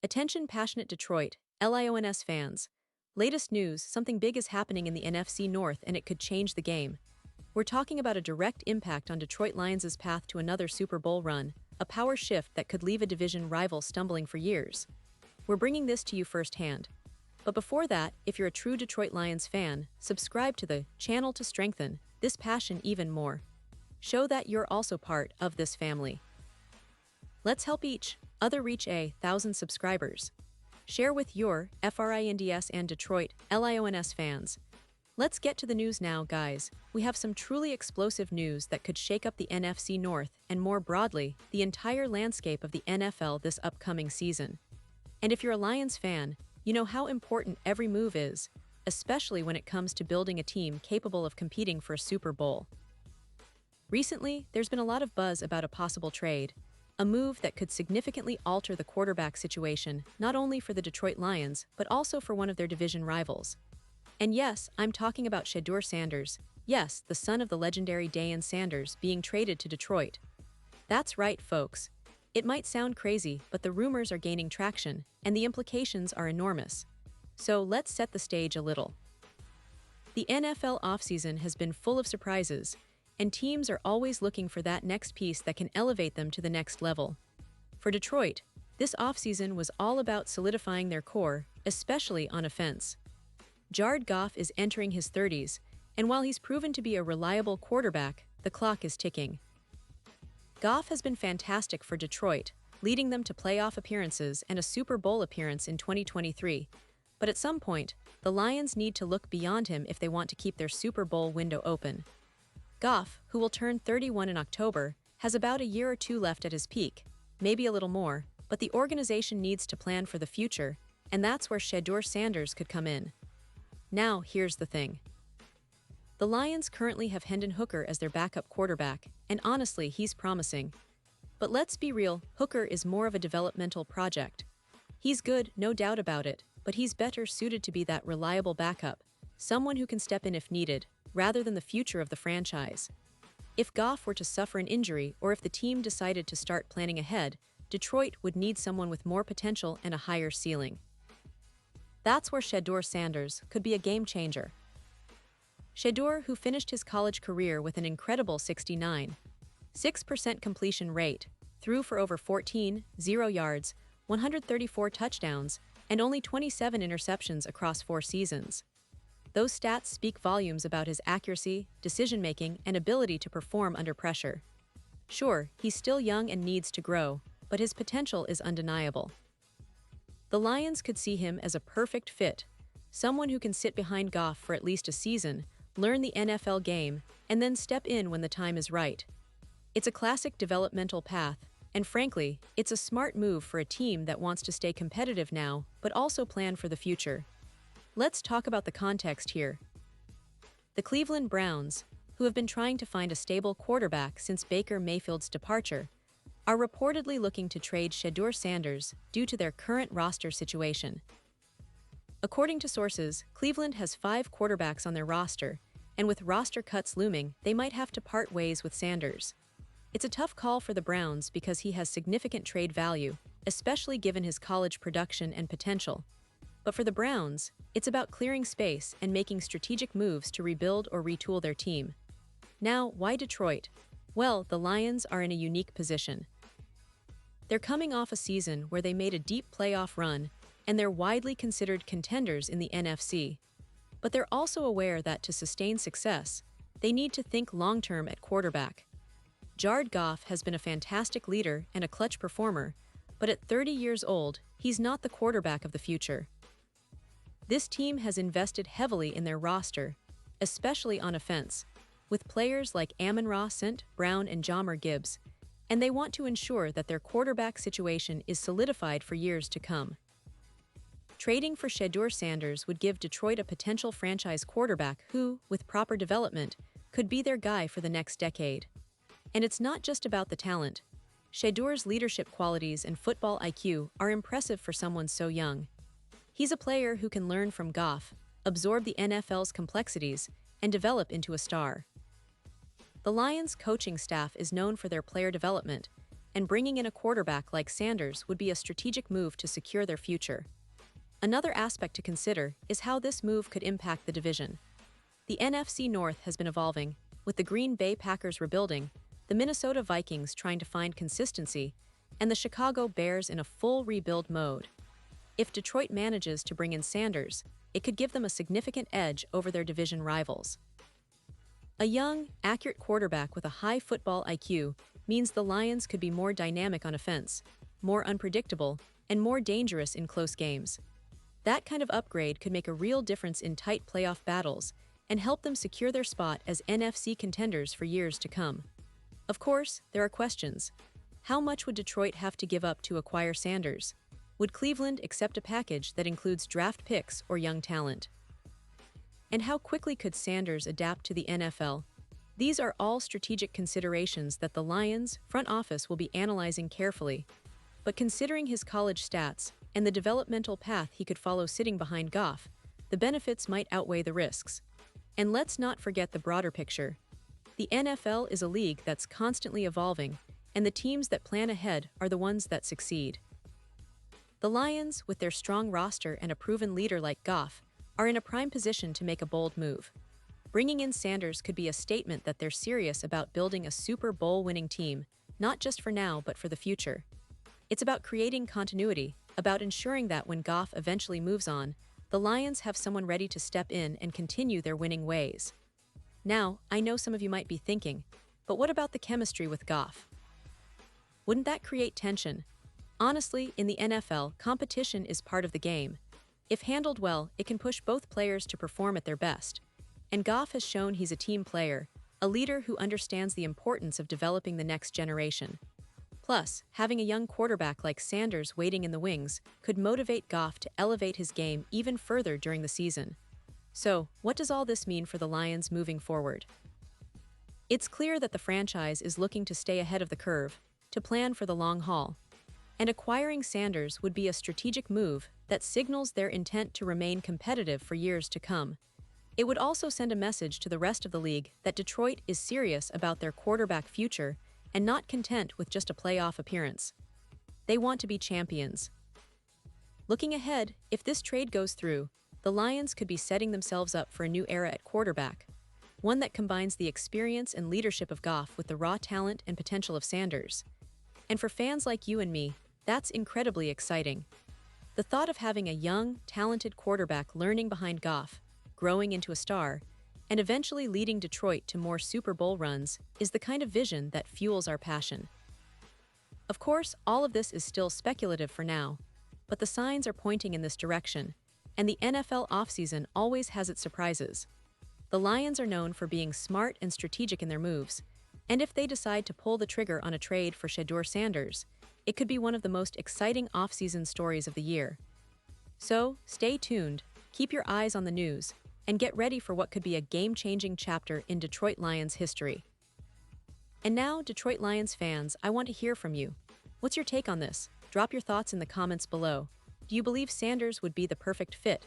Attention passionate Detroit, Lions fans. Latest news, something big is happening in the NFC North and it could change the game. We're talking about a direct impact on Detroit Lions' path to another Super Bowl run, a power shift that could leave a division rival stumbling for years. We're bringing this to you firsthand. But before that, if you're a true Detroit Lions fan, subscribe to the channel to strengthen this passion even more. Show that you're also part of this family. Let's help each other reach 1,000 subscribers. Share with your FRINDS and Detroit Lions fans. Let's get to the news now, guys. We have some truly explosive news that could shake up the NFC North and, more broadly, the entire landscape of the NFL this upcoming season. And if you're a Lions fan, you know how important every move is, especially when it comes to building a team capable of competing for a Super Bowl. Recently, there's been a lot of buzz about a possible trade, a move that could significantly alter the quarterback situation, not only for the Detroit Lions, but also for one of their division rivals. And yes, I'm talking about Shedeur Sanders, yes, the son of the legendary Deion Sanders being traded to Detroit. That's right, folks. It might sound crazy, but the rumors are gaining traction, and the implications are enormous. So let's set the stage a little. The NFL offseason has been full of surprises, and teams are always looking for that next piece that can elevate them to the next level. For Detroit, this offseason was all about solidifying their core, especially on offense. Jared Goff is entering his 30s, and while he's proven to be a reliable quarterback, the clock is ticking. Goff has been fantastic for Detroit, leading them to playoff appearances and a Super Bowl appearance in 2023. But at some point, the Lions need to look beyond him if they want to keep their Super Bowl window open. Goff, who will turn 31 in October, has about a year or two left at his peak, maybe a little more, but the organization needs to plan for the future, and that's where Shedeur Sanders could come in. Now, here's the thing. The Lions currently have Hendon Hooker as their backup quarterback, and honestly, he's promising. But let's be real, Hooker is more of a developmental project. He's good, no doubt about it, but he's better suited to be that reliable backup, someone who can step in if needed, rather than the future of the franchise. If Goff were to suffer an injury or if the team decided to start planning ahead, Detroit would need someone with more potential and a higher ceiling. That's where Shedeur Sanders could be a game changer. Shedeur, who finished his college career with an incredible 69.6% completion rate, threw for over 14,000 yards, 134 touchdowns, and only 27 interceptions across 4 seasons. Those stats speak volumes about his accuracy, decision-making, and ability to perform under pressure. Sure, he's still young and needs to grow, but his potential is undeniable. The Lions could see him as a perfect fit, someone who can sit behind Goff for at least a season, learn the NFL game, and then step in when the time is right. It's a classic developmental path, and frankly, it's a smart move for a team that wants to stay competitive now, but also plan for the future. Let's talk about the context here. The Cleveland Browns, who have been trying to find a stable quarterback since Baker Mayfield's departure, are reportedly looking to trade Shedeur Sanders due to their current roster situation. According to sources, Cleveland has 5 quarterbacks on their roster, and with roster cuts looming, they might have to part ways with Sanders. It's a tough call for the Browns because he has significant trade value, especially given his college production and potential. But for the Browns, it's about clearing space and making strategic moves to rebuild or retool their team. Now, why Detroit? Well, the Lions are in a unique position. They're coming off a season where they made a deep playoff run, and they're widely considered contenders in the NFC. But they're also aware that to sustain success, they need to think long-term at quarterback. Jared Goff has been a fantastic leader and a clutch performer, but at 30 years old, he's not the quarterback of the future. This team has invested heavily in their roster, especially on offense, with players like Amon-Ra St. Brown and Jahmyr Gibbs, and they want to ensure that their quarterback situation is solidified for years to come. Trading for Shedeur Sanders would give Detroit a potential franchise quarterback who, with proper development, could be their guy for the next decade. And it's not just about the talent. Shedeur's leadership qualities and football IQ are impressive for someone so young. He's a player who can learn from Goff, absorb the NFL's complexities, and develop into a star. The Lions' coaching staff is known for their player development, and bringing in a quarterback like Sanders would be a strategic move to secure their future. Another aspect to consider is how this move could impact the division. The NFC North has been evolving, with the Green Bay Packers rebuilding, the Minnesota Vikings trying to find consistency, and the Chicago Bears in a full rebuild mode. If Detroit manages to bring in Sanders, it could give them a significant edge over their division rivals. A young, accurate quarterback with a high football IQ means the Lions could be more dynamic on offense, more unpredictable, and more dangerous in close games. That kind of upgrade could make a real difference in tight playoff battles and help them secure their spot as NFC contenders for years to come. Of course, there are questions. How much would Detroit have to give up to acquire Sanders? Would Cleveland accept a package that includes draft picks or young talent? And how quickly could Sanders adapt to the NFL? These are all strategic considerations that the Lions' front office will be analyzing carefully. But considering his college stats and the developmental path he could follow sitting behind Goff, the benefits might outweigh the risks. And let's not forget the broader picture. The NFL is a league that's constantly evolving, and the teams that plan ahead are the ones that succeed. The Lions, with their strong roster and a proven leader like Goff, are in a prime position to make a bold move. Bringing in Sanders could be a statement that they're serious about building a Super Bowl-winning team, not just for now but for the future. It's about creating continuity, about ensuring that when Goff eventually moves on, the Lions have someone ready to step in and continue their winning ways. Now, I know some of you might be thinking, but what about the chemistry with Goff? Wouldn't that create tension? Honestly, in the NFL, competition is part of the game. If handled well, it can push both players to perform at their best. And Goff has shown he's a team player, a leader who understands the importance of developing the next generation. Plus, having a young quarterback like Sanders waiting in the wings could motivate Goff to elevate his game even further during the season. So, what does all this mean for the Lions moving forward? It's clear that the franchise is looking to stay ahead of the curve, to plan for the long haul. And acquiring Sanders would be a strategic move that signals their intent to remain competitive for years to come. It would also send a message to the rest of the league that Detroit is serious about their quarterback future and not content with just a playoff appearance. They want to be champions. Looking ahead, if this trade goes through, the Lions could be setting themselves up for a new era at quarterback, one that combines the experience and leadership of Goff with the raw talent and potential of Sanders. And for fans like you and me, that's incredibly exciting. The thought of having a young, talented quarterback learning behind Goff, growing into a star, and eventually leading Detroit to more Super Bowl runs is the kind of vision that fuels our passion. Of course, all of this is still speculative for now, but the signs are pointing in this direction, and the NFL offseason always has its surprises. The Lions are known for being smart and strategic in their moves, and if they decide to pull the trigger on a trade for Shedeur Sanders, it could be one of the most exciting offseason stories of the year. So, stay tuned, keep your eyes on the news, and get ready for what could be a game-changing chapter in Detroit Lions history. And now, Detroit Lions fans, I want to hear from you. What's your take on this? Drop your thoughts in the comments below. Do you believe Sanders would be the perfect fit?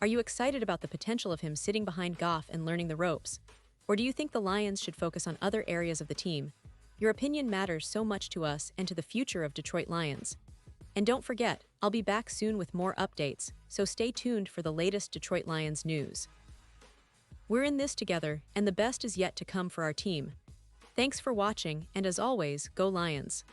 Are you excited about the potential of him sitting behind Goff and learning the ropes? Or do you think the Lions should focus on other areas of the team? Your opinion matters so much to us and to the future of Detroit Lions. And don't forget, I'll be back soon with more updates, so stay tuned for the latest Detroit Lions news. We're in this together, and the best is yet to come for our team. Thanks for watching, and as always, go Lions!